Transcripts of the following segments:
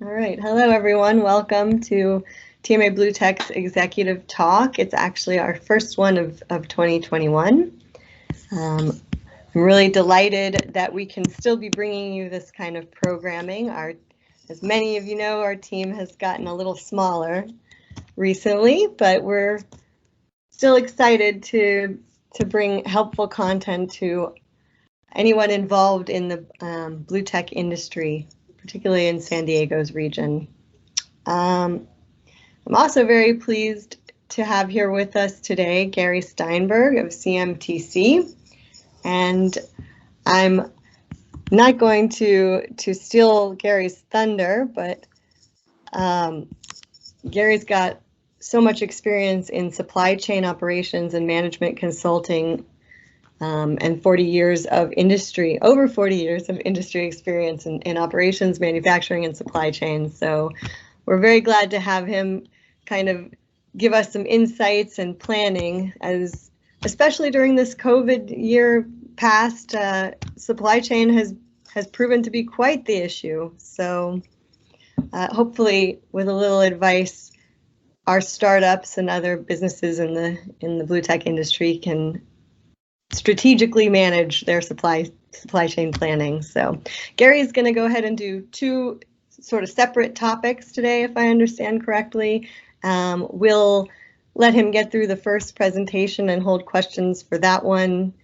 All right. Hello, everyone. Welcome to TMA Blue Tech's Executive Talk. It's actually our first one of 2021. I'm really delighted that we can still be bringing you this kind of programming. As many of you know, our team has gotten a little smaller recently, but we're still excited to bring helpful content to anyone involved in the blue tech industry, particularly in San Diego's region. I'm also very pleased to have here with us today Gary Steinberg of CMTC, and I'm not going to steal Gary's thunder, but Gary's got so much experience in supply chain operations and management consulting, and over 40 years of industry experience in operations, manufacturing, and supply chain. So we're very glad to have him kind of give us some insights and planning, especially during this COVID year past, supply chain has proven to be quite the issue. So hopefully with a little advice, our startups and other businesses in the blue tech industry can strategically manage their supply chain planning. So Gary's going to go ahead and do two sort of separate topics today, if I understand correctly. We'll let him get through the first presentation and hold questions for that one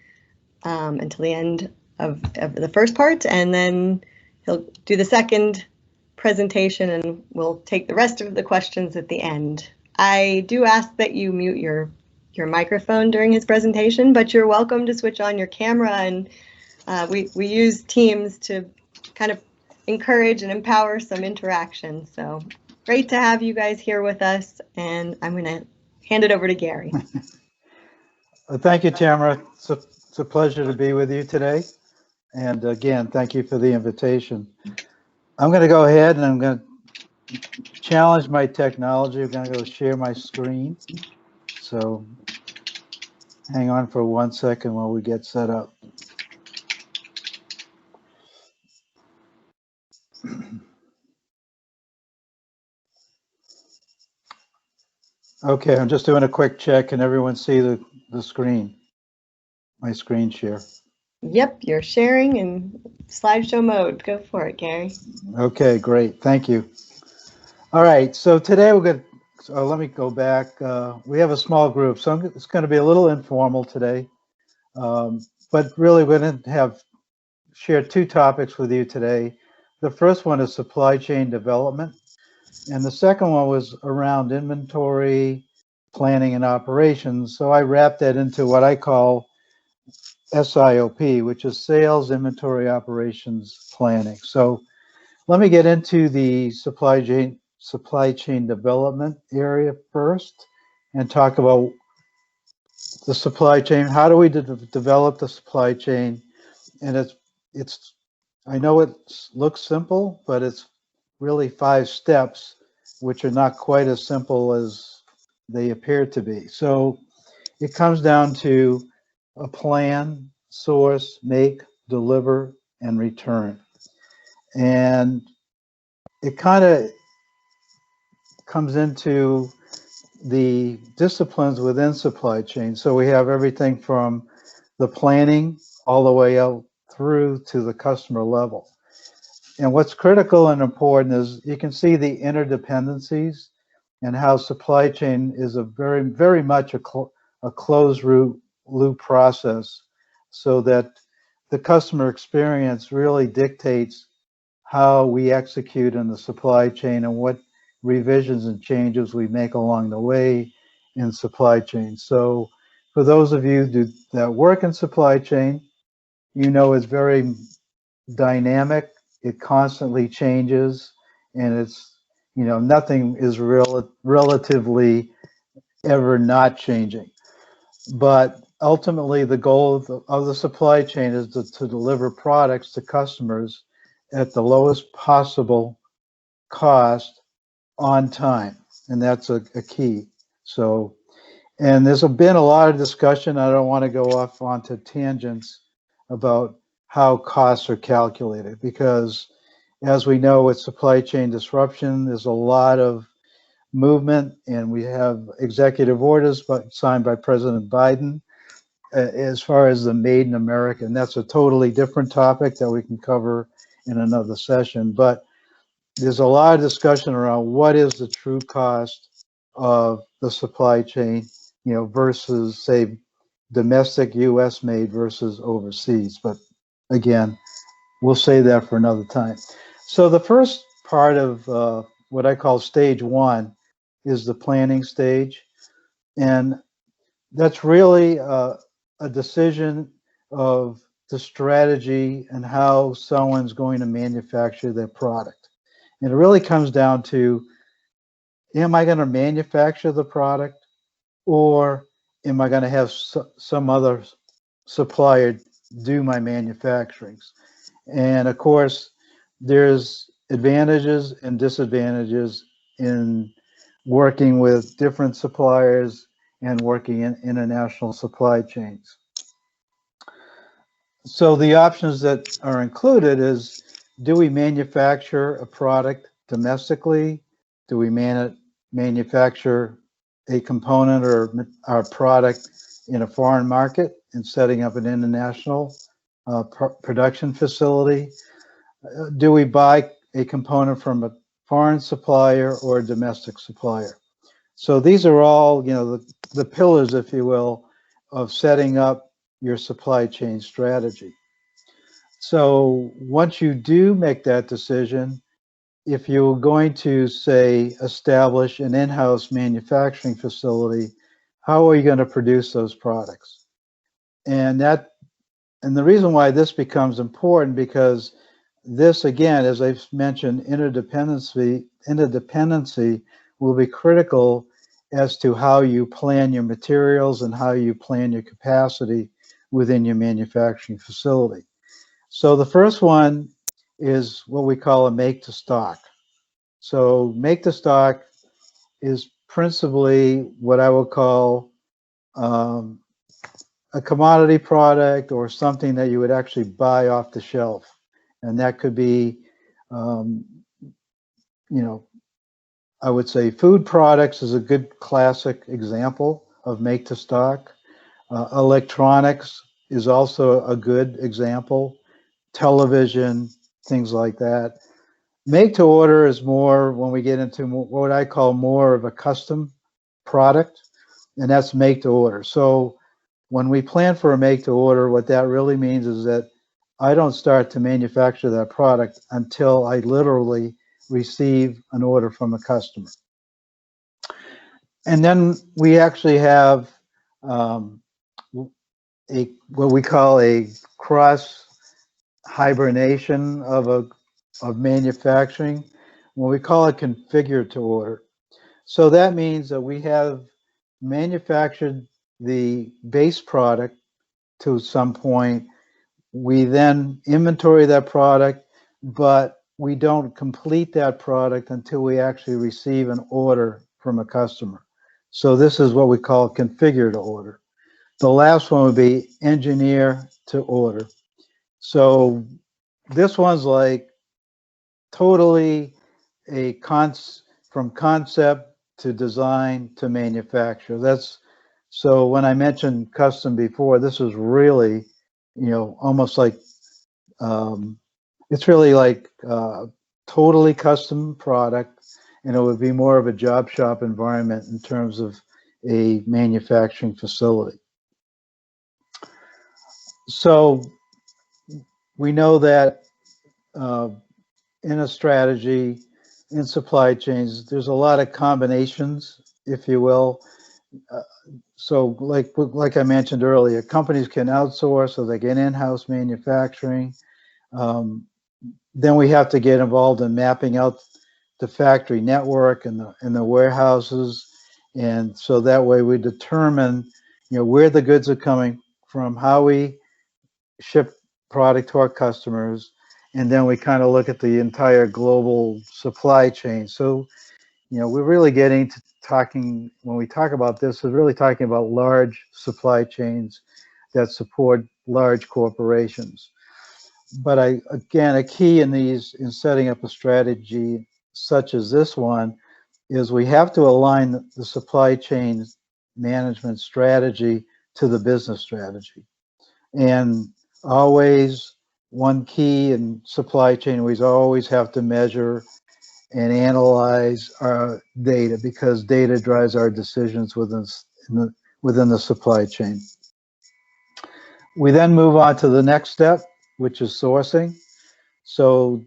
until the end of the first part, and then he'll do the second presentation and we'll take the rest of the questions at the end. I do ask that you mute your microphone during his presentation, but you're welcome to switch on your camera, and we use Teams to kind of encourage and empower some interaction. So great to have you guys here with us, and I'm going to hand it over to Gary. Thank you, Tamara. It's a pleasure to be with you today. And again, thank you for the invitation. I'm going to go ahead and I'm going to challenge my technology. I'm going to go share my screen. So hang on for 1 second while we get set up. Okay, I'm just doing a quick check. Can everyone see the screen, my screen share? Yep, you're sharing in slideshow mode. Go for it, Gary. Okay, great. Thank you. All right, so today we're going to, let me go back. We have a small group, so it's going to be a little informal today. But really, we're going to share two topics with you today. The first one is supply chain development, and the second one was around inventory planning and operations. So I wrapped that into what I call SIOP, which is Sales Inventory Operations Planning. So let me get into the supply chain development area first and talk about the supply chain. How do we develop the supply chain? And it's I know it looks simple, but it's really 5 steps, which are not quite as simple as they appear to be. So it comes down to a plan, source, make, deliver, and return. And it kind of comes into the disciplines within supply chain. So we have everything from the planning all the way out through to the customer level. And what's critical and important is you can see the interdependencies and how supply chain is a very much a closed loop process, so that the customer experience really dictates how we execute in the supply chain and what revisions and changes we make along the way in supply chain. So for those of you that work in supply chain, you know it's very dynamic. It constantly changes, and it's, you know, nothing is relatively ever not changing. But ultimately, the goal of the supply chain is to deliver products to customers at the lowest possible cost on time, and that's a key. So, and there's been a lot of discussion. I don't want to go off onto tangents about how costs are calculated, because As we know, with supply chain disruption, there's a lot of movement, and we have executive orders signed by President Biden as far as the Made in America, and that's a totally different topic that we can cover in another session. But there's a lot of discussion around what is the true cost of the supply chain, versus, say, domestic U.S. made versus overseas. But again, we'll save that for another time. So the first part of what I call stage one is the planning stage. And that's really a decision of the strategy and how someone's going to manufacture their product. And it really comes down to, am I going to manufacture the product, or am I going to have some other supplier do my manufacturing? And of course, there's advantages and disadvantages in working with different suppliers and working in international supply chains. So the options that are included is, do we manufacture a product domestically? Do we manufacture a component or our product in a foreign market and setting up an international production facility? Do we buy a component from a foreign supplier or a domestic supplier? So these are all, the pillars, if you will, of setting up your supply chain strategy. So once you do make that decision, if you're going to, say, establish an in-house manufacturing facility, how are you going to produce those products? And the reason why this becomes important, because this, again, as I've mentioned, interdependency will be critical as to how you plan your materials and how you plan your capacity within your manufacturing facility. So the first one is what we call a make to stock. So make to stock is principally what I would call a commodity product, or something that you would actually buy off the shelf. And that could be, I would say food products is a good classic example of make to stock. Electronics is also a good example. Television, things like that. Make to order is more when we get into what I call more of a custom product, and that's make to order. So when we plan for a make to order, what that really means is that I don't start to manufacture that product until I literally receive an order from a customer. And then we actually have what we call a cross hibernation of manufacturing, when we call it configure to order. So that means that we have manufactured the base product to some point. We then inventory that product, but we don't complete that product until we actually receive an order from a customer. So this is what we call configure to order. The last one would be engineer to order. So this one's like totally from concept to design to manufacture. So when I mentioned custom before, this is really, almost like, it's really like totally custom product, and it would be more of a job shop environment in terms of a manufacturing facility. So we know that in a strategy, in supply chains, there's a lot of combinations, if you will. So like I mentioned earlier, companies can outsource, or they get in-house manufacturing. Then we have to get involved in mapping out the factory network and the warehouses, and so that way we determine, where the goods are coming from, how we ship product to our customers, and then we kind of look at the entire global supply chain. So, we're really getting to talking, when we talk about this, we're really talking about large supply chains that support large corporations. But again, a key in setting up a strategy such as this one is we have to align the supply chain management strategy to the business strategy. And always one key in supply chain, we always have to measure and analyze our data, because data drives our decisions within the supply chain. We then move on to the next step, which is sourcing. So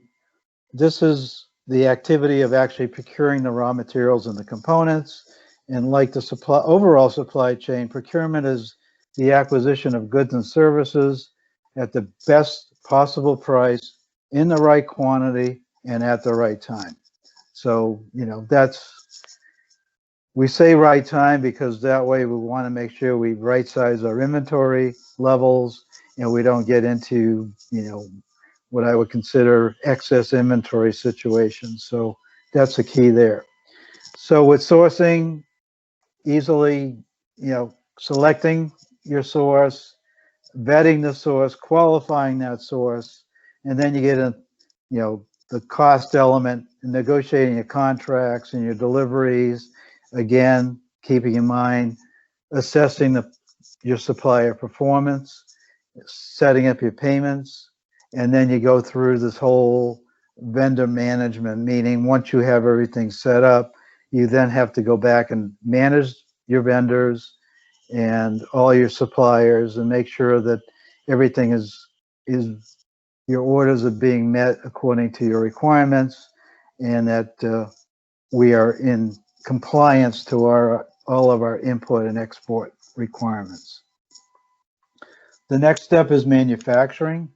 this is the activity of actually procuring the raw materials and the components. And like the overall supply chain, procurement is the acquisition of goods and services at the best possible price, in the right quantity, and at the right time. So, we say right time because that way we want to make sure we right size our inventory levels and we don't get into, what I would consider excess inventory situations. So that's the key there. So with sourcing, easily, selecting your source, vetting the source, qualifying that source, and then you get the cost element, negotiating your contracts and your deliveries. Again, keeping in mind, assessing your supplier performance, setting up your payments, and then you go through this whole vendor management, meaning once you have everything set up, you then have to go back and manage your vendors and all your suppliers and make sure that everything is your orders are being met according to your requirements, and that we are in compliance to all of our import and export requirements. The next step is manufacturing,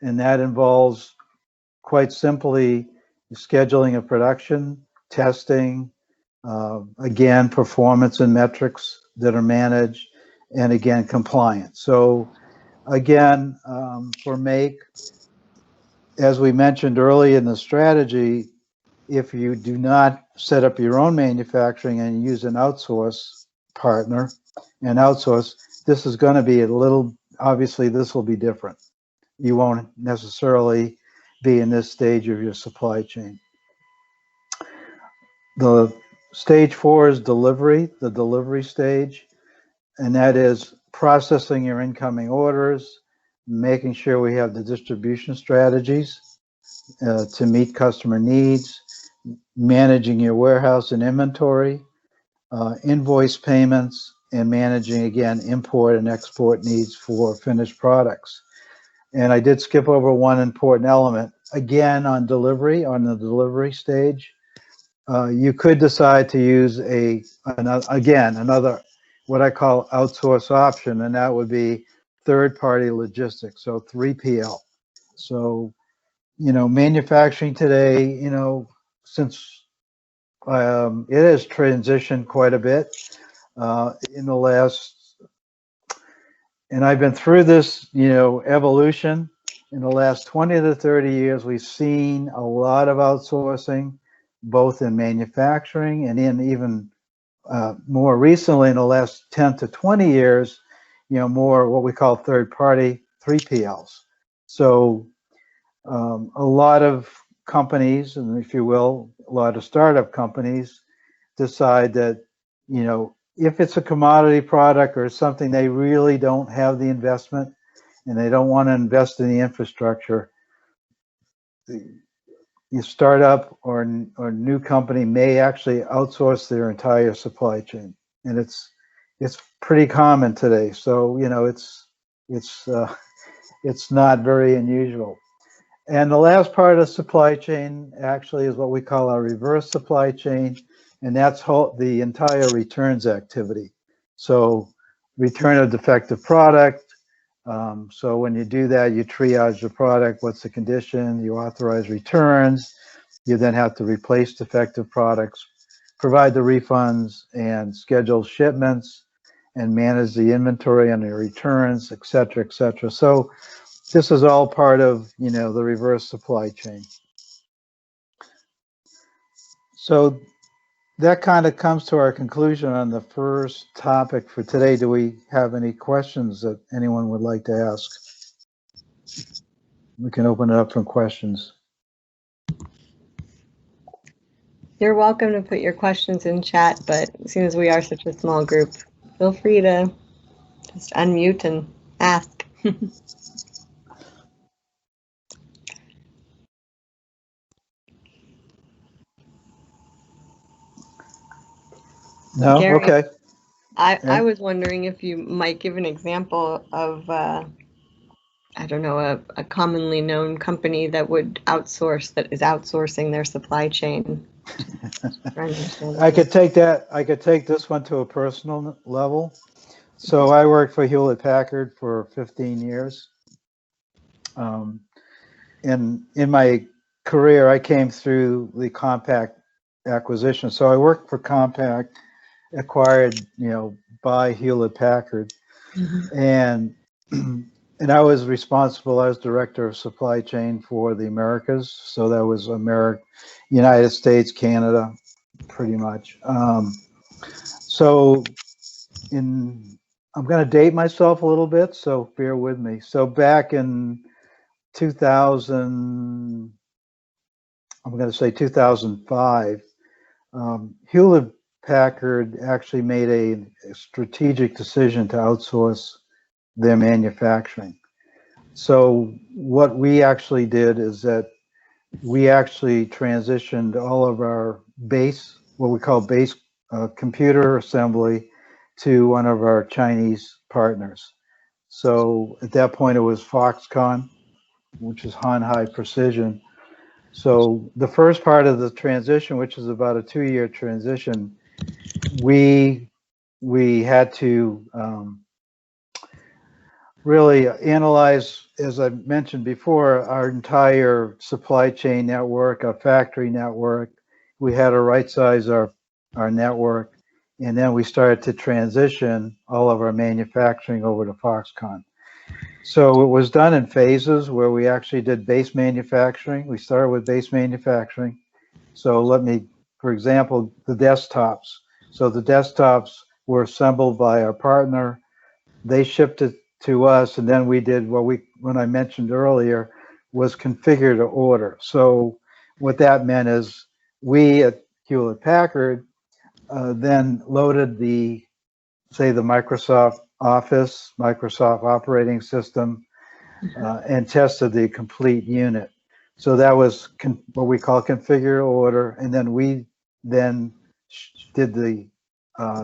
and that involves, quite simply, scheduling of production, testing, again, performance and metrics that are managed, and again, compliance. So again, for MAKE, as we mentioned early in the strategy, if you do not set up your own manufacturing and use an outsource partner and outsource, this is going to be obviously this will be different. You won't necessarily be in this stage of your supply chain. The stage 4 is delivery, the delivery stage, and that is processing your incoming orders, making sure we have the distribution strategies to meet customer needs, managing your warehouse and inventory, invoice payments, and managing, again, import and export needs for finished products. And I did skip over one important element. Again, on the delivery stage, you could decide to use another what I call outsource option, and that would be third-party logistics, so 3PL. So, manufacturing today, since it has transitioned quite a bit in the last, and I've been through this, evolution. In the last 20 to 30 years, we've seen a lot of outsourcing, both in manufacturing and in even more recently, in the last 10 to 20 years, more what we call third-party 3PLs. So a lot of companies, and if you will, a lot of startup companies decide that, if it's a commodity product or something they really don't have the investment and they don't want to invest in the infrastructure, your startup or new company may actually outsource their entire supply chain, and it's pretty common today. So it's not very unusual. And the last part of supply chain actually is what we call our reverse supply chain, and that's the entire returns activity. So return of defective product. So when you do that, you triage the product, what's the condition, you authorize returns, you then have to replace defective products, provide the refunds, and schedule shipments, and manage the inventory and the returns, et cetera, et cetera. So this is all part of, the reverse supply chain. So that kind of comes to our conclusion on the first topic for today. Do we have any questions that anyone would like to ask? we can open it up for questions. You're welcome to put your questions in chat, but seeing as we are such a small group, feel free to just unmute and ask. No? Gary, Okay. I was wondering if you might give an example of, I don't know, a commonly known company that would outsource, that is outsourcing their supply chain. I could take this one to a personal level. So I worked for Hewlett Packard for 15 years. And in my career, I came through the Compact acquisition. So I worked for Compact, acquired, by Hewlett Packard. And and I was responsible as director of supply chain for the Americas. So that was United States, Canada, pretty much. So I'm going to date myself a little bit, so bear with me. So back in 2000, I'm going to say 2005, Hewlett Packard actually made a strategic decision to outsource their manufacturing. So what we actually did is that we actually transitioned all of our what we call base computer assembly, to one of our Chinese partners. So at that point, it was Foxconn, which is Han High Precision. So the first part of the transition, which is about a 2-year transition, we had to really analyze, as I mentioned before, our entire supply chain network, our factory network. We had to right size our network, and then we started to transition all of our manufacturing over to Foxconn. So it was done in phases where we actually did base manufacturing. We started with base manufacturing. So for example, the desktops. So the desktops were assembled by our partner. They shipped it to us, and then we did what I mentioned earlier, was configure to order. So what that meant is we at Hewlett Packard then loaded the Microsoft Office, Microsoft operating system, and tested the complete unit. So that was what we call configure to order, and then we did the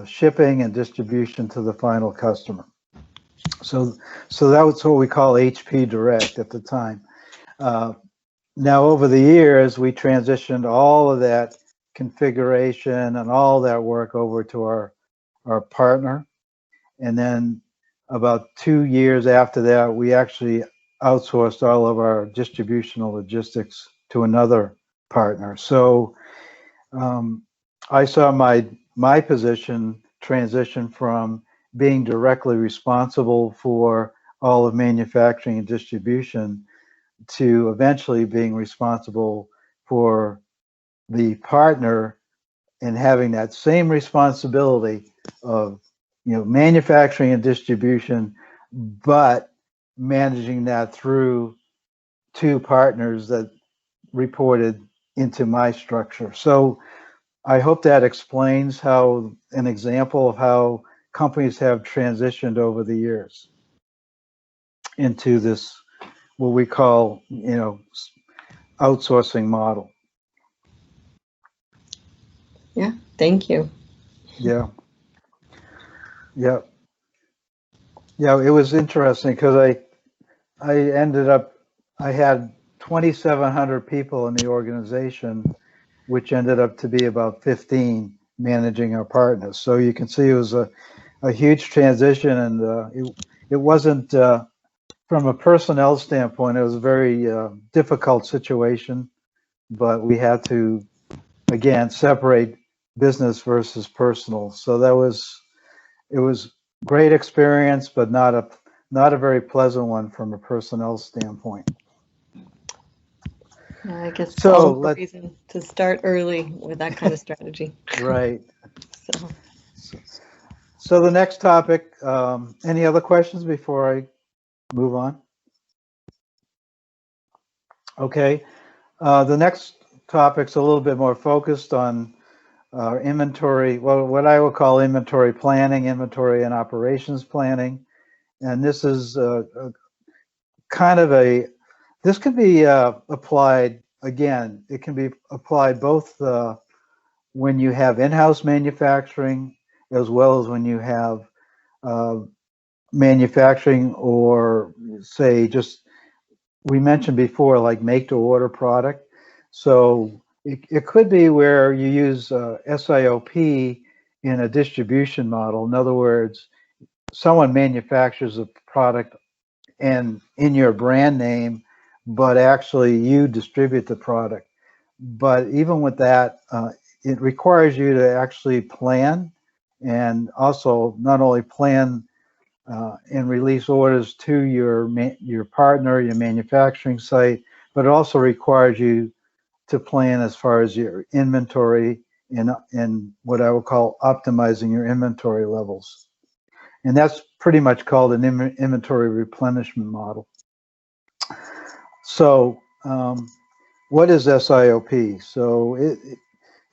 shipping and distribution to the final customer. So that was what we call HP Direct at the time. Now, over the years, we transitioned all of that configuration and all that work over to our partner. And then about 2 years after that, we actually outsourced all of our distributional logistics to another partner. So I saw my position transition from being directly responsible for all of manufacturing and distribution to eventually being responsible for the partner and having that same responsibility of manufacturing and distribution, but managing that through 2 partners that reported into my structure. So I hope that explains an example of how companies have transitioned over the years into this, what we call, outsourcing model. Yeah, thank you. Yeah. It was interesting because I had 2,700 people in the organization, which ended up to be about 15 managing our partners. So you can see it was a huge transition, and it wasn't, from a personnel standpoint, it was a very difficult situation, but we had to, again, separate business versus personal. So it was great experience, but not a very pleasant one from a personnel standpoint. I guess it's all the reason to start early with that kind of strategy. Right. So the next topic, any other questions before I move on? Okay, the next topic's a little bit more focused on inventory, well, what I would call inventory planning, inventory and operations planning. And this is kind of this can be applied, again, it can be applied both when you have in-house manufacturing as well as when you have manufacturing, or say just, we mentioned before, like make to order product. So it could be where you use SIOP in a distribution model. In other words, someone manufactures a product and in your brand name, but actually you distribute the product. But even with that, it requires you to actually plan, and also not only plan and release orders to your partner, your manufacturing site, but it also requires you to plan as far as your inventory and what I would call optimizing your inventory levels. And that's pretty much called an inventory replenishment model. So what is SIOP? So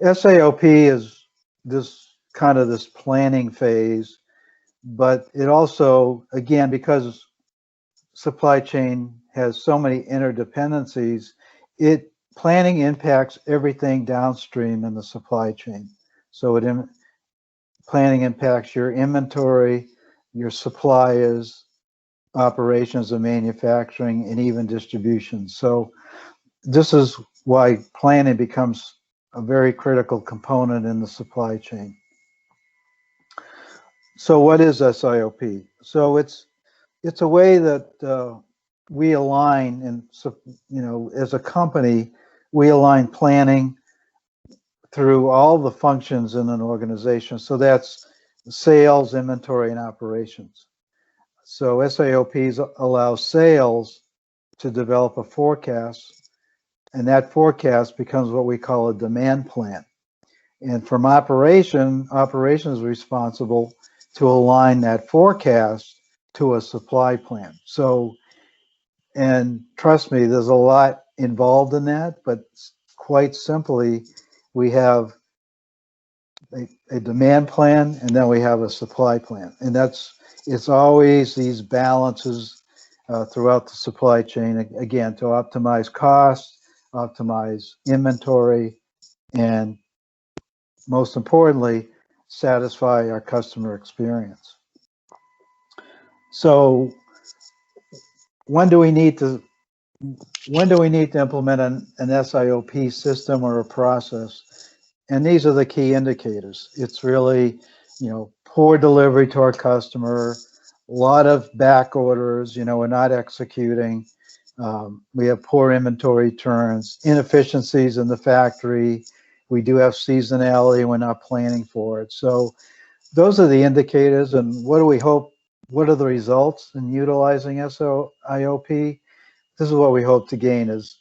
SIOP is this planning phase, but it also, again, because supply chain has so many interdependencies, planning impacts everything downstream in the supply chain. So planning impacts your inventory, your suppliers, operations and manufacturing, and even distribution. So this is why planning becomes a very critical component in the supply chain. So what is SIOP? So it's a way that we align, and so, as a company, we align planning through all the functions in an organization. So that's sales, inventory, and operations. So SIOPs allow sales to develop a forecast, and that forecast becomes what we call a demand plan. And from operations is responsible to align that forecast to a supply plan. So, and trust me, there's a lot involved in that, but quite simply, we have a demand plan, and then we have a supply plan. And it's always these balances throughout the supply chain, again, to optimize cost, optimize inventory, and most importantly, satisfy our customer experience. So when do we need to implement an SIOP system or a process? And these are the key indicators. It's really, poor delivery to our customer, a lot of back orders, we're not executing. We have poor inventory turns, inefficiencies in the factory. We do have seasonality, we're not planning for it. So those are the indicators. And what do we hope? What are the results in utilizing SIOP? This is what we hope to gain: is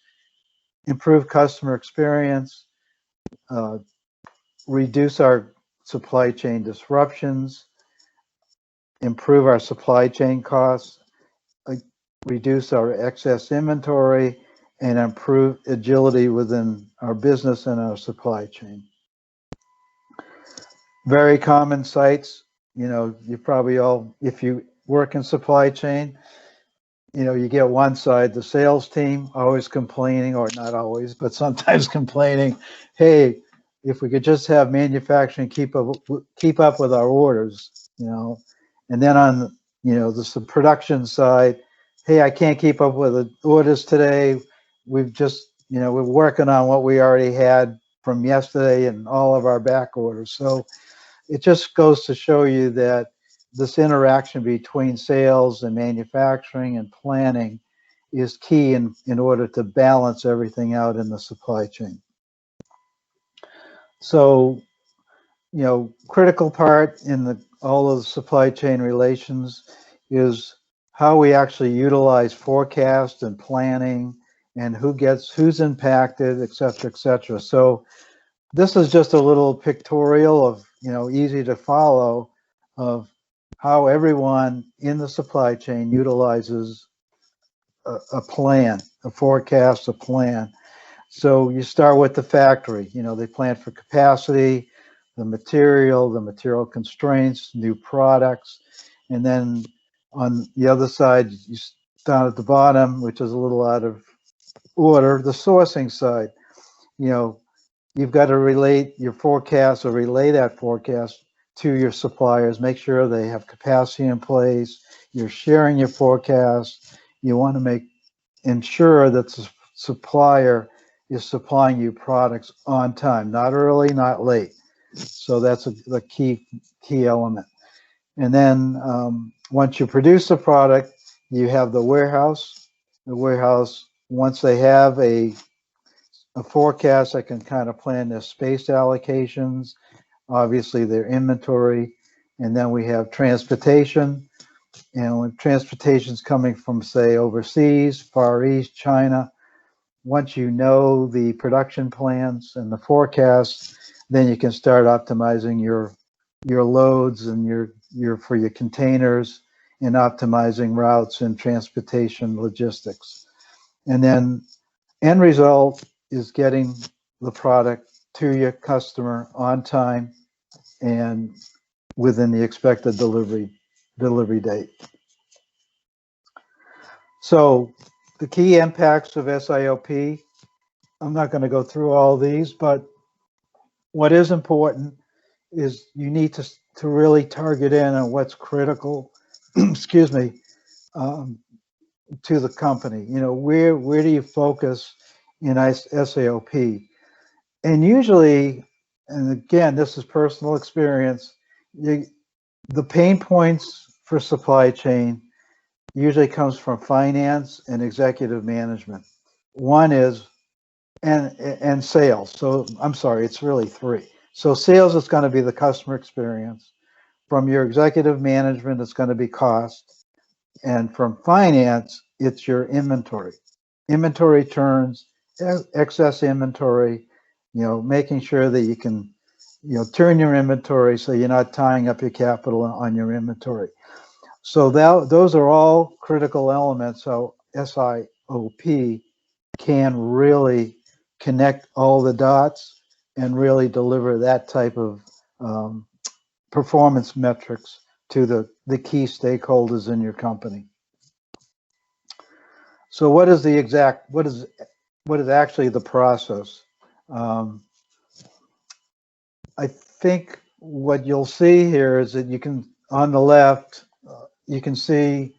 improve customer experience, reduce our supply chain disruptions, improve our supply chain costs, reduce our excess inventory, and improve agility within our business and our supply chain. Very common sites, you probably all, if you work in supply chain, you get one side, the sales team, always complaining, or not always, but sometimes complaining, hey, if we could just have manufacturing keep up with our orders, and then on, the production side, hey, I can't keep up with the orders today. We've just, we're working on what we already had from yesterday and all of our back orders. So it just goes to show you that this interaction between sales and manufacturing and planning is key in order to balance everything out in the supply chain. So, critical part in all of the supply chain relations is how we actually utilize forecast and planning, and who's impacted, et cetera, et cetera. So this is just a little pictorial of, easy to follow, of how everyone in the supply chain utilizes a plan, a forecast, a plan. So you start with the factory. They plan for capacity, the material constraints, new products, and then on the other side, down at the bottom, which is a little out of order, the sourcing side. You've got to relate your forecast or relay that forecast to your suppliers, make sure they have capacity in place. You're sharing your forecast. You want to ensure that the supplier is supplying you products on time, not early, not late. So that's the key element. And then once you produce the product, you have the warehouse. The warehouse, once they have a forecast, that can kind of plan their space allocations, obviously their inventory, and then we have transportation. And when transportation's coming from, say, overseas, Far East, China, once you know the production plans and the forecasts, then you can start optimizing your loads and your for your containers, and optimizing routes and transportation logistics. And then end result is getting the product to your customer on time and within the expected delivery date. So the key impacts of SIOP, I'm not going to go through all these, but what is important is you need to really target in on what's critical, excuse me, to the company. Where do you focus in SIOP? And usually, and again, this is personal experience, the pain points for supply chain usually comes from finance and executive management. One is, and sales. So I'm sorry, it's really three. So sales is going to be the customer experience. From your executive management, it's going to be cost. And from finance, it's your inventory. Inventory turns, excess inventory, making sure that you can, turn your inventory so you're not tying up your capital on your inventory. So those are all critical elements. So SIOP can really connect all the dots and really deliver that type of performance metrics to the key stakeholders in your company. So what is actually the process? I think what you'll see here is that you can, on the left, you can see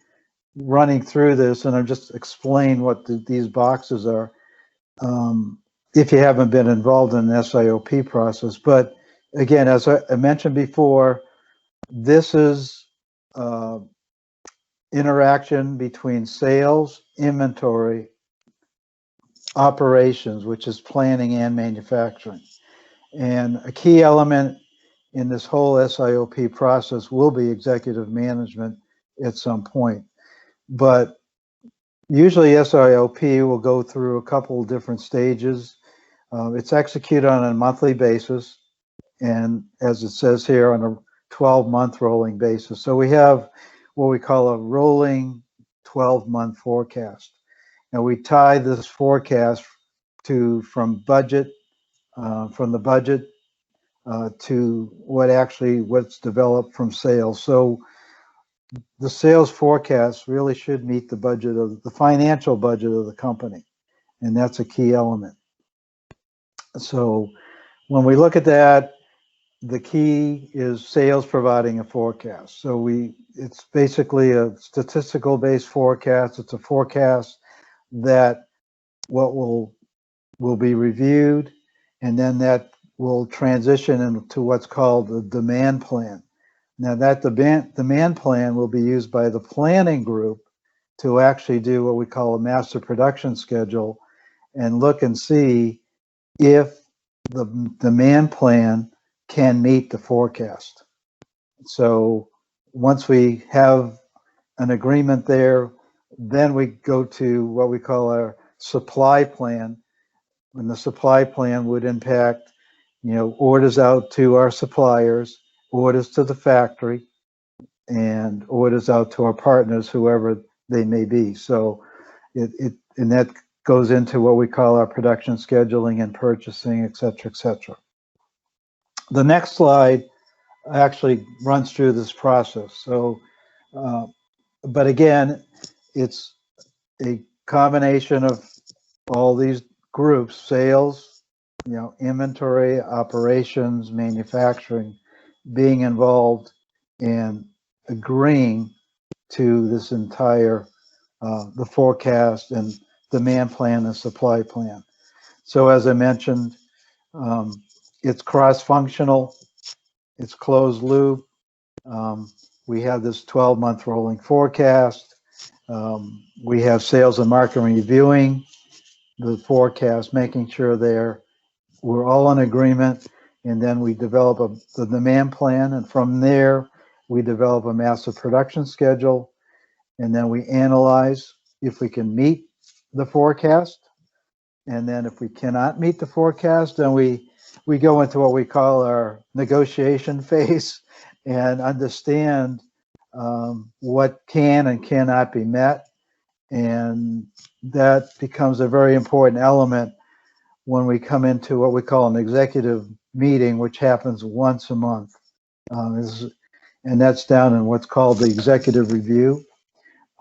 running through this, and I'll just explain what these boxes are if you haven't been involved in the SIOP process. But again, as I mentioned before, this is interaction between sales, inventory, operations, which is planning and manufacturing. And a key element in this whole SIOP process will be executive management at some point. But usually SIOP will go through a couple of different stages. It's executed on a monthly basis, and as it says here, on a 12-month rolling basis. So we have what we call a rolling 12-month forecast. And we tie this forecast from the budget to what's developed from sales. So the sales forecast really should meet the financial budget of the company, and that's a key element. So when we look at that, the key is sales providing a forecast. So it's basically a statistical based forecast. It's a forecast that will be reviewed, and then that will transition into what's called the demand plan. Now that demand plan will be used by the planning group to actually do what we call a master production schedule and look and see if the demand plan can meet the forecast. So once we have an agreement there, then we go to what we call our supply plan. And the supply plan would impact, orders out to our suppliers, orders to the factory, and orders out to our partners, whoever they may be. So and that goes into what we call our production scheduling and purchasing, et cetera, et cetera. The next slide actually runs through this process. So, but again, it's a combination of all these groups: sales, inventory, operations, manufacturing, being involved and agreeing to this entire the forecast and demand plan and supply plan. So as I mentioned, it's cross-functional, it's closed loop. We have this 12-month rolling forecast. We have sales and marketing reviewing the forecast, making sure we're all in agreement, and then we develop the demand plan, and from there we develop a master production schedule, and then we analyze if we can meet the forecast, and then if we cannot meet the forecast, then we go into what we call our negotiation phase and understand what can and cannot be met, and that becomes a very important element when we come into what we call an executive meeting, which happens once a month. And that's down in what's called the executive review.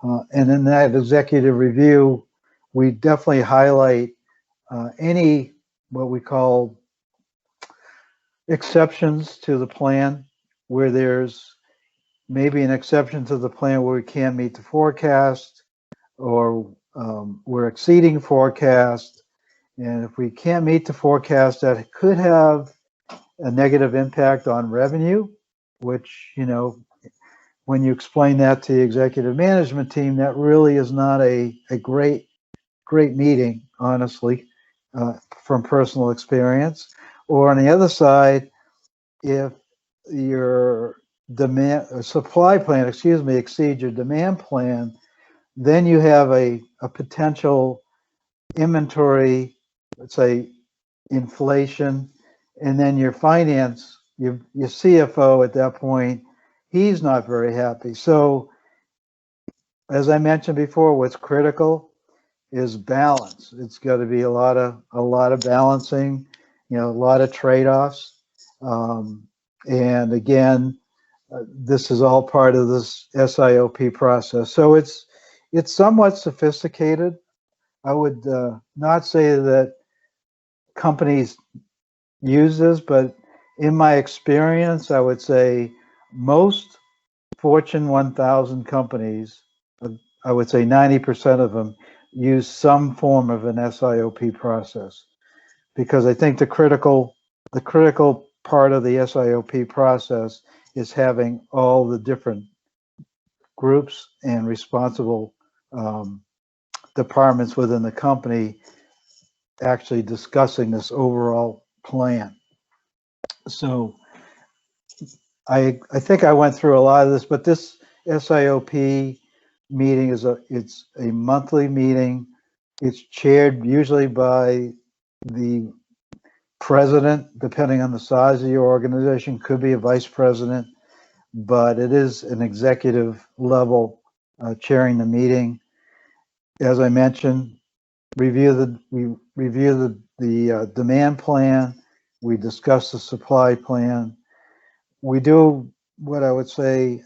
And in that executive review, we definitely highlight any what we call exceptions to the plan, where there's maybe an exception to the plan where we can't meet the forecast, or we're exceeding forecast. And if we can't meet the forecast, that could have a negative impact on revenue, which, when you explain that to the executive management team, that really is not a great meeting, honestly, from personal experience. Or on the other side, if your supply plan, exceeds your demand plan, then you have a potential inventory, let's say, inflation, and then your finance, your CFO at that point, he's not very happy. So as I mentioned before, what's critical is balance. It's got to be a lot of balancing, a lot of trade-offs. And again, this is all part of this SIOP process. So it's somewhat sophisticated. I would not say that companies use this, but in my experience, I would say most Fortune 1000 companies, I would say 90% of them, use some form of an SIOP process, because I think the critical part of the SIOP process is having all the different groups and responsible departments within the company actually discussing this overall plan. So I think I went through a lot of this, but this SIOP meeting it's a monthly meeting. It's chaired usually by the president, depending on the size of your organization, could be a vice president, but it is an executive level chairing the meeting. As I mentioned, we review the demand plan. We discuss the supply plan. We do what I would say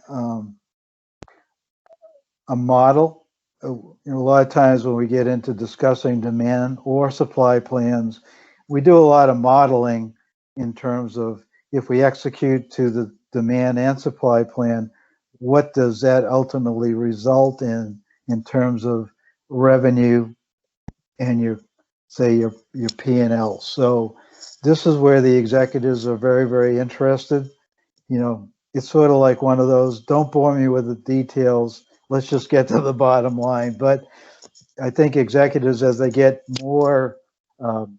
a model. A lot of times when we get into discussing demand or supply plans, we do a lot of modeling in terms of, if we execute to the demand and supply plan, what does that ultimately result in terms of revenue and your P&L. So this is where the executives are very, very interested. It's sort of like one of those, don't bore me with the details, let's just get to the bottom line. But I think executives, as they get more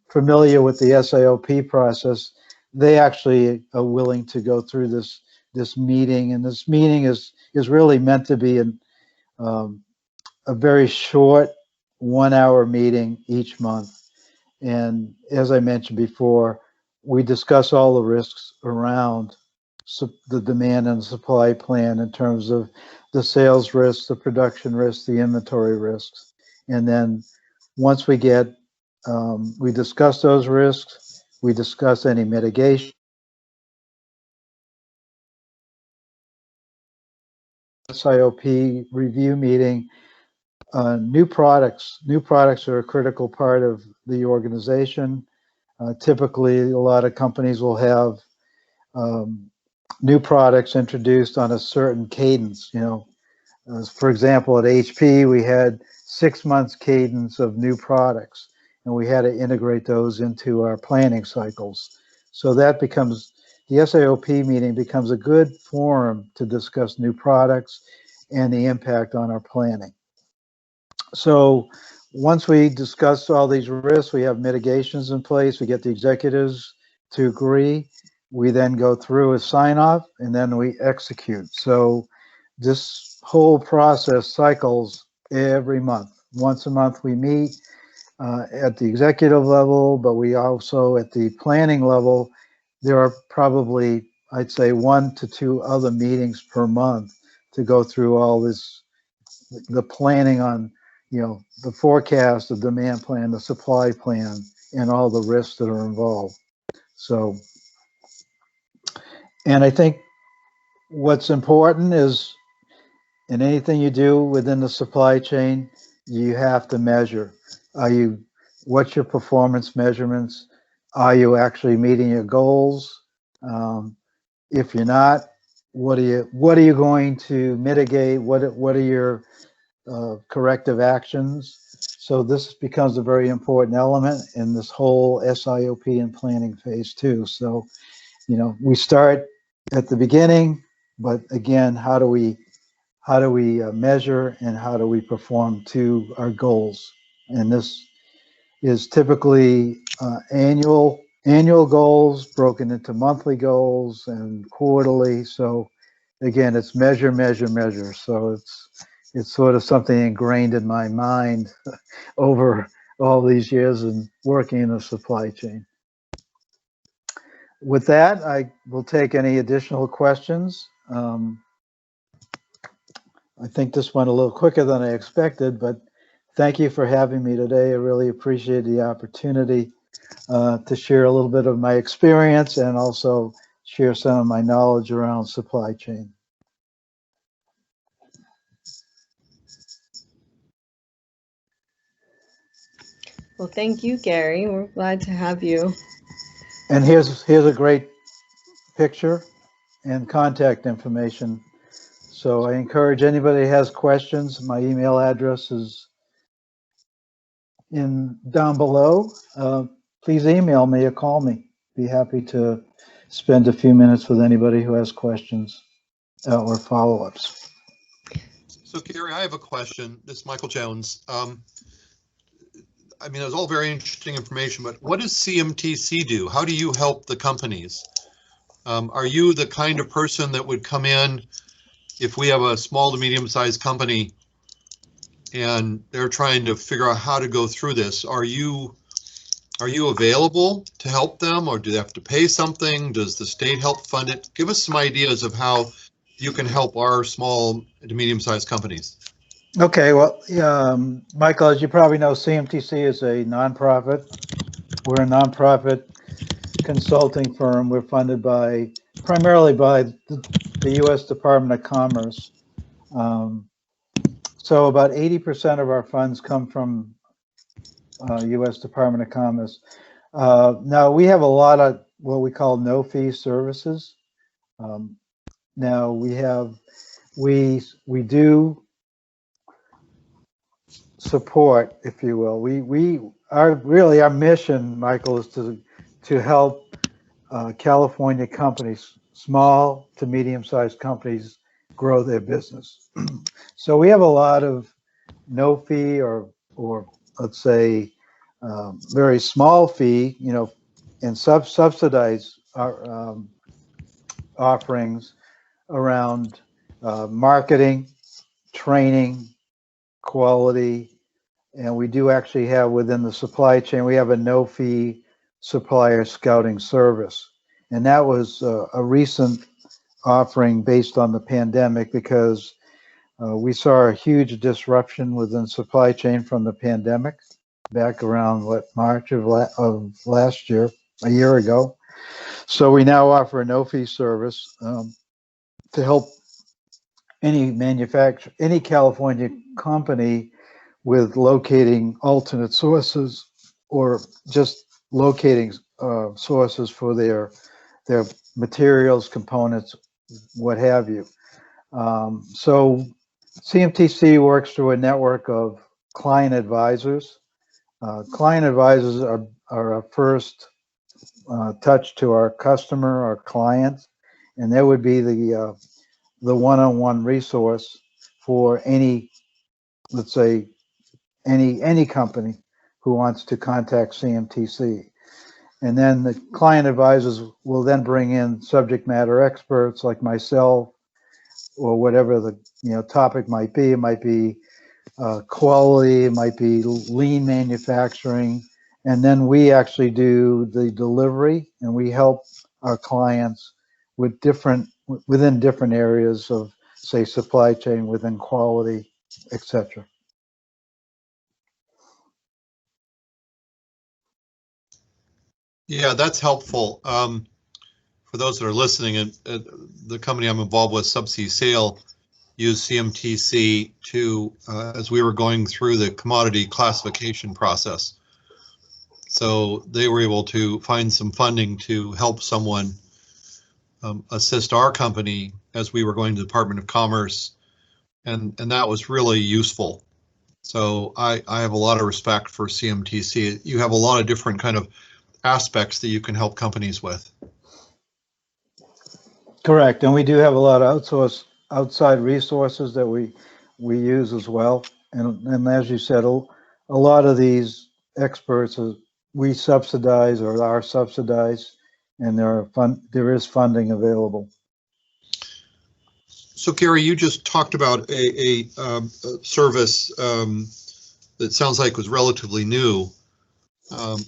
familiar with the SIOP process, they actually are willing to go through this meeting. And this meeting is really meant to be a very short 1-hour meeting each month. And as I mentioned before, we discuss all the risks around the demand and supply plan in terms of the sales risks, the production risks, the inventory risks. And then once we get, we discuss those risks, we discuss any mitigation. SIOP review meeting. New products are a critical part of the organization. Typically, a lot of companies will have new products introduced on a certain cadence. For example, at HP, we had 6 months cadence of new products, and we had to integrate those into our planning cycles. So that becomes, the SIOP meeting becomes a good forum to discuss new products and the impact on our planning. So once we discuss all these risks, we have mitigations in place, we get the executives to agree, we then go through a sign off, and then we execute. So this whole process cycles every month. Once a month we meet at the executive level, but we also at the planning level, there are probably, I'd say, 1 to 2 other meetings per month to go through all this, the planning on, the forecast, the demand plan, the supply plan, and all the risks that are involved. So, and I think what's important is in anything you do within the supply chain, you have to measure. What's your performance measurements? Are you actually meeting your goals? If you're not, what are you going to mitigate? What are your corrective actions? So this becomes a very important element in this whole SIOP and planning phase too. So, we start at the beginning, but again, how do we measure and how do we perform to our goals? And this is typically annual goals broken into monthly goals and quarterly. So again, it's measure, measure, measure. So it's sort of something ingrained in my mind over all these years and working in the supply chain. With that, I will take any additional questions. I think this went a little quicker than I expected, but thank you for having me today. I really appreciate the opportunity to share a little bit of my experience and also share some of my knowledge around supply chain. Well, thank you, Gary. We're glad to have you. And here's a great picture and contact information. So I encourage anybody who has questions. My email address is down below. Please email me or call me. Be happy to spend a few minutes with anybody who has questions or follow-ups. So Gary, I have a question. This is Michael Jones. I mean, it was all very interesting information, but what does CMTC do? How do you help the companies? Are you the kind of person that would come in if we have a small to medium-sized company and they're trying to figure out how to go through this? Are you available to help them, or do they have to pay something? Does the state help fund it? Give us some ideas of how you can help our small to medium-sized companies. Okay, well, Michael, as you probably know, CMTC is a nonprofit. We're a nonprofit consulting firm. We're funded primarily by the U.S. Department of Commerce. So about 80% of our funds come from U.S. Department of Commerce. Now we have a lot of what we call no-fee services. Now we do support, if you will. Our mission, Michael, is to help California companies, small to medium-sized companies, grow their business. So we have a lot of no fee or let's say very small fee, and subsidized offerings around marketing, training, quality, and we do actually have within the supply chain, we have a no-fee supplier scouting service. And that was a recent offering based on the pandemic because we saw a huge disruption within supply chain from the pandemic. back around March of last year, a year ago. So we now offer a no-fee service to help any California company with locating alternate sources or just locating sources for their materials, components, what have you. So CMTC works through a network of client advisors. Client advisors are our first touch to our customer, our clients, and that would be the one-on-one resource for any, let's say, any company who wants to contact CMTC. And then the client advisors will then bring in subject matter experts like myself, or whatever the topic might be. It might be quality, it might be lean manufacturing, and then we actually do the delivery, and we help our clients with within different areas of, say, supply chain, within quality, etc. Yeah, that's helpful. For those that are listening, the company I'm involved with, Subsea Sale, used CMTC to, as we were going through the commodity classification process. So they were able to find some funding to help someone assist our company as we were going to the Department of Commerce, and that was really useful. So I have a lot of respect for CMTC. You have a lot of different kind of aspects that you can help companies with. Correct, and we do have a lot of outside resources that we use as well. And as you said, a lot of these experts we subsidize or are subsidized, and there is funding available. So Gary, you just talked about a service that sounds like was relatively new.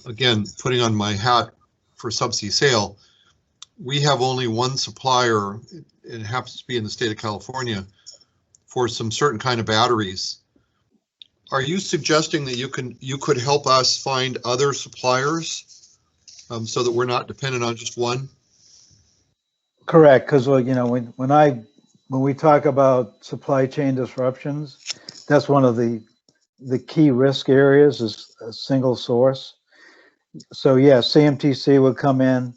Again, putting on my hat for Subsea Sale, we have only one supplier, it happens to be in the state of California, for some certain kind of batteries. Are you suggesting that you could help us find other suppliers so that we're not dependent on just one? Correct, because when we talk about supply chain disruptions, that's one of the key risk areas is a single source. So yeah, CMTC would come in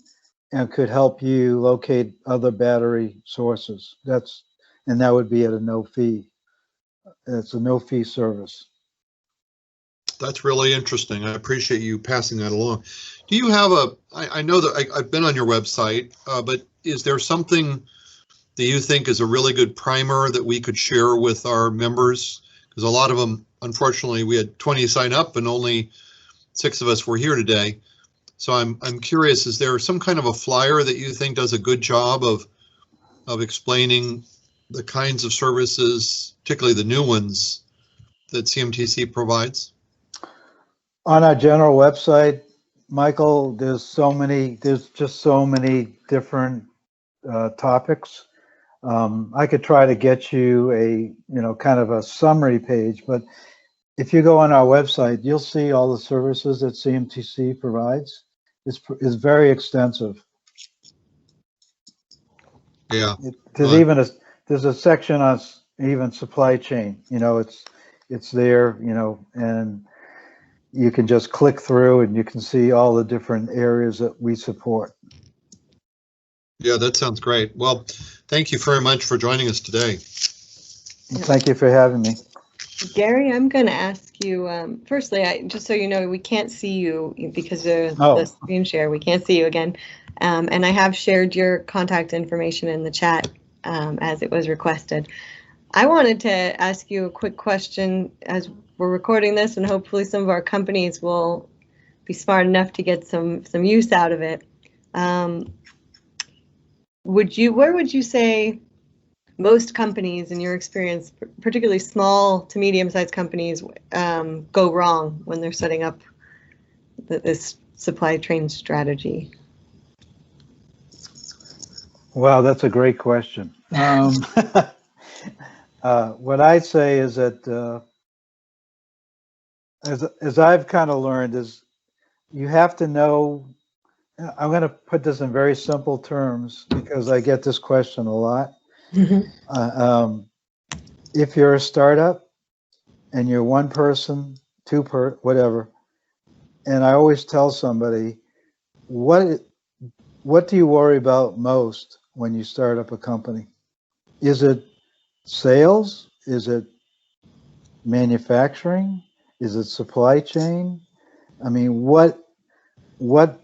and could help you locate other battery sources. And that would be at a no fee. It's a no fee service. That's really interesting. I appreciate you passing that along. Do you have I know that I've been on your website, but is there something that you think is a really good primer that we could share with our members? Because a lot of them, unfortunately, we had 20 sign up and only 6 of us were here today. So I'm curious, is there some kind of a flyer that you think does a good job of explaining the kinds of services, particularly the new ones, that CMTC provides? On our general website, Michael, there's just so many different topics. I could try to get you a kind of a summary page, but if you go on our website, you'll see all the services that CMTC provides. It's very extensive. Yeah. There's a section on even supply chain. It's there. And you can just click through and you can see all the different areas that we support. Yeah, that sounds great. Well, thank you very much for joining us today. Thank you for having me. Gary, I'm going to ask you, firstly, just so you know, we can't see you because of the screen share. We can't see you again. And I have shared your contact information in the chat as it was requested. I wanted to ask you a quick question as we're recording this, and hopefully some of our companies will be smart enough to get some use out of it. Where would you say most companies, in your experience, particularly small to medium-sized companies, go wrong when they're setting up this supply chain strategy? Wow, that's a great question. What I'd say is that as I've kind of learned is you have to know, I'm going to put this in very simple terms because I get this question a lot. If you're a startup and you're one person, whatever, and I always tell somebody, what do you worry about most when you start up a company? Is it sales? Is it manufacturing? Is it supply chain? I mean, what would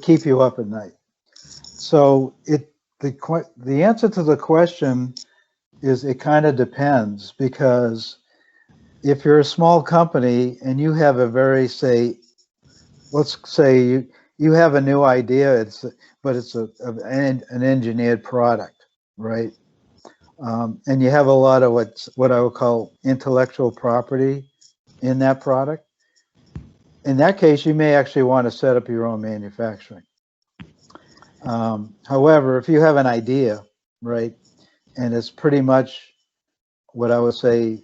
keep you up at night? So the answer to the question is it kind of depends, because if you're a small company and you have a very, let's say you have a new idea, but it's an engineered product, right? And you have a lot of what I would call intellectual property in that product. In that case, you may actually want to set up your own manufacturing. However, if you have an idea, right, and it's pretty much what I would say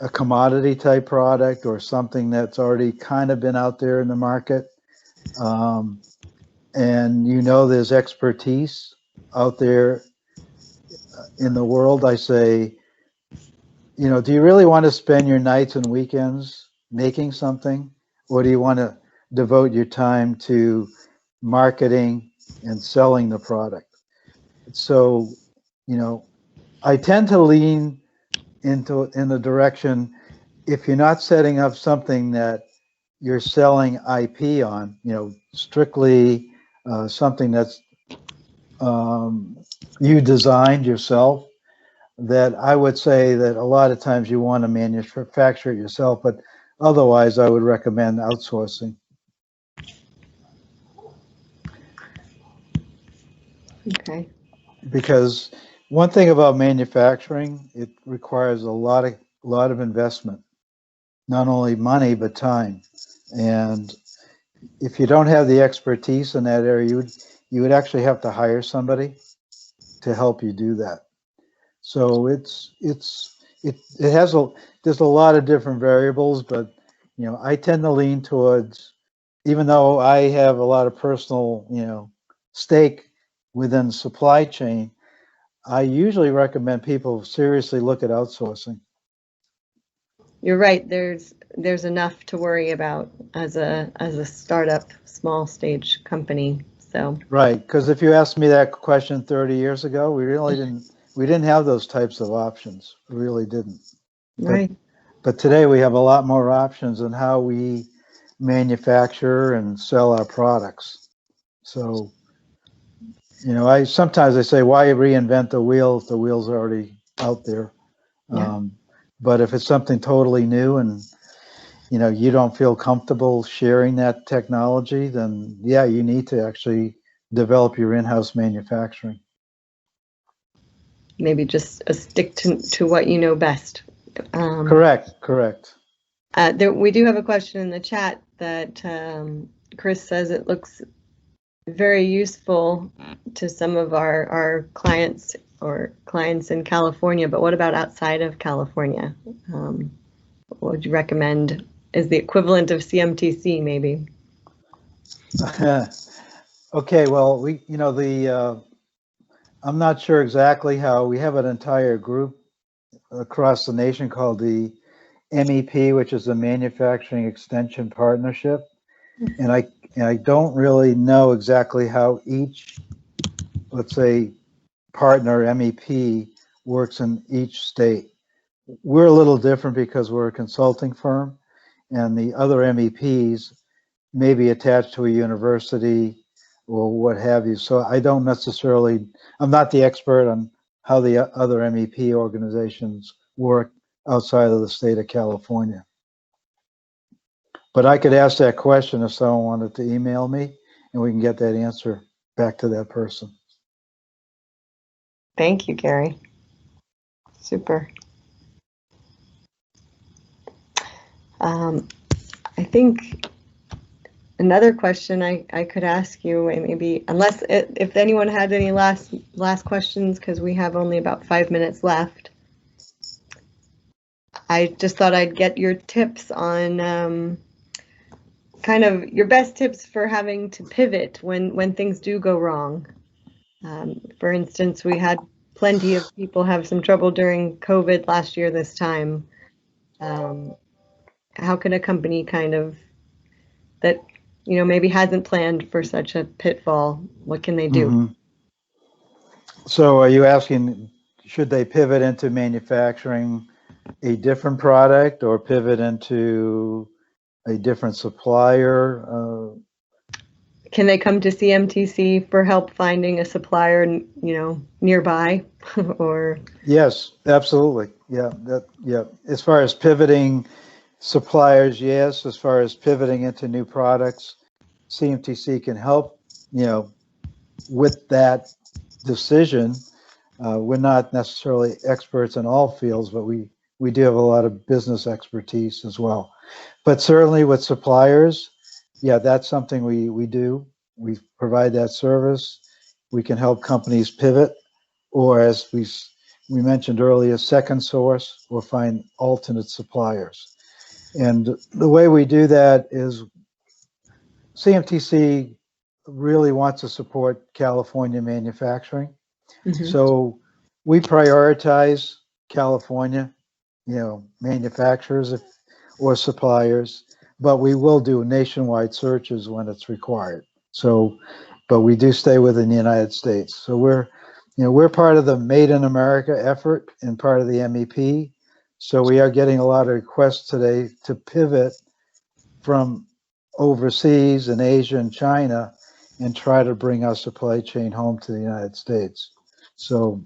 a commodity type product or something that's already kind of been out there in the market, and there's expertise out there in the world, I say, do you really want to spend your nights and weekends making something, or do you want to devote your time to marketing and selling the product? So, I tend to lean in the direction, if you're not setting up something that you're selling IP on, strictly something that's you designed yourself, that I would say that a lot of times you want to manufacture it yourself, but otherwise I would recommend outsourcing. Okay. Because one thing about manufacturing, it requires a lot of investment, not only money but time. And if you don't have the expertise in that area, you would actually have to hire somebody to help you do that. So there's a lot of different variables, but I tend to lean towards, even though I have a lot of personal stake within supply chain, I usually recommend people seriously look at outsourcing. You're right. There's enough to worry about as a startup, small stage company. So right, because if you asked me that question 30 years ago, we didn't have those types of options. We really didn't. Right. But today we have a lot more options on how we manufacture and sell our products. So, sometimes I say, why reinvent the wheel if the wheel's already out there? Yeah. But if it's something totally new and you don't feel comfortable sharing that technology, then yeah, you need to actually develop your in-house manufacturing. Maybe just stick to what you know best. Correct. We do have a question in the chat that Chris says it looks very useful to some of our clients or clients in California, but what about outside of California? What would you recommend is the equivalent of CMTC, maybe? Okay, well, I'm not sure exactly how. We have an entire group across the nation called the MEP, which is the Manufacturing Extension Partnership, and I don't really know exactly how each, let's say, partner MEP works in each state. We're a little different because we're a consulting firm, and the other MEPs may be attached to a university or what have you. So I'm not the expert on how the other MEP organizations work outside of the state of California. But I could ask that question if someone wanted to email me, and we can get that answer back to that person. Thank you, Gary. Super. I think another question I could ask you, maybe, unless if anyone had any last questions, because we have only about 5 minutes left. I just thought I'd get your tips on kind of your best tips for having to pivot when things do go wrong. For instance, we had plenty of people have some trouble during COVID last year this time. How can a company kind of that, maybe hasn't planned for such a pitfall, what can they do? Mhm. So are you asking, should they pivot into manufacturing a different product or pivot into a different supplier? Can they come to CMTC for help finding a supplier, nearby or? Yes, absolutely. Yeah. As far as pivoting suppliers, yes. As far as pivoting into new products, CMTC can help, with that decision. We're not necessarily experts in all fields, but we do have a lot of business expertise as well. But certainly with suppliers, yeah, that's something we do. We provide that service. We can help companies pivot, or as we mentioned earlier, second source or find alternate suppliers. And the way we do that is CMTC really wants to support California manufacturing. Mhm. So we prioritize California, manufacturers or suppliers, but we will do nationwide searches when it's required. So, but we do stay within the United States. So we're part of the Made in America effort and part of the MEP. So we are getting a lot of requests today to pivot from overseas in Asia and China and try to bring our supply chain home to the United States. So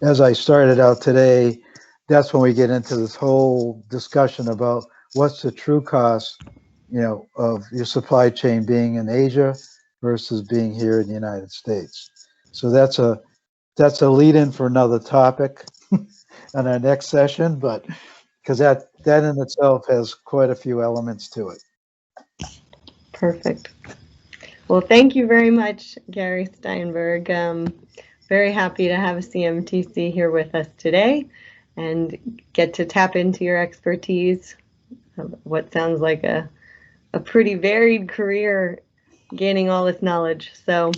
as I started out today, that's when we get into this whole discussion about what's the true cost, of your supply chain being in Asia versus being here in the United States. So that's a lead in for another topic on our next session, but because that in itself has quite a few elements to it. Perfect. Well, thank you very much, Gary Steinberg. Very happy to have a CMTC here with us today and get to tap into your expertise of what sounds like a pretty varied career, gaining all this knowledge. So